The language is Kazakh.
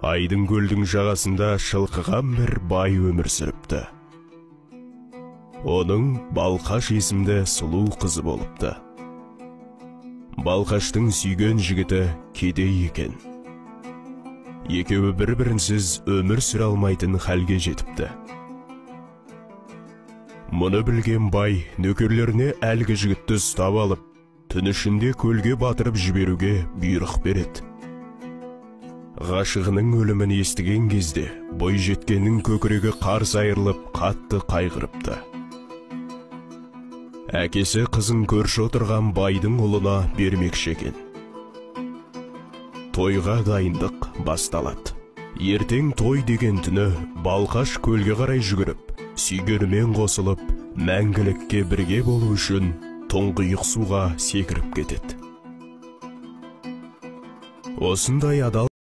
Айдың көлдің жағасында шылқыған бір бай өмір сүріпті. Оның Балқаш есімді сұлу қызы болыпты. Балқаштың сүйген жігіті кедей екен. Екеуі бір-бірінсіз өмір сүре алмайтын халге жетіпті. Мұны білген бай нөкерлеріне әлгі жігітті ұстап алып, түн ішінде көлге батырып жіберуге бұйрық береді. Ғашығының өлімін естіген кезде бойжеткеннің көкірегі қарс айырылып қатты қайғырыпты. Әкесі қызын көрші отырған байдың ұлына бермекші екен. Тойға дайындық басталады. Ертең той деген түні Балқаш көлге қарай жүгіріп, сүйгенімен қосылып, мәңгілікке бірге болу үшін тұңғиық суға секіріп кетеді. Осындай адал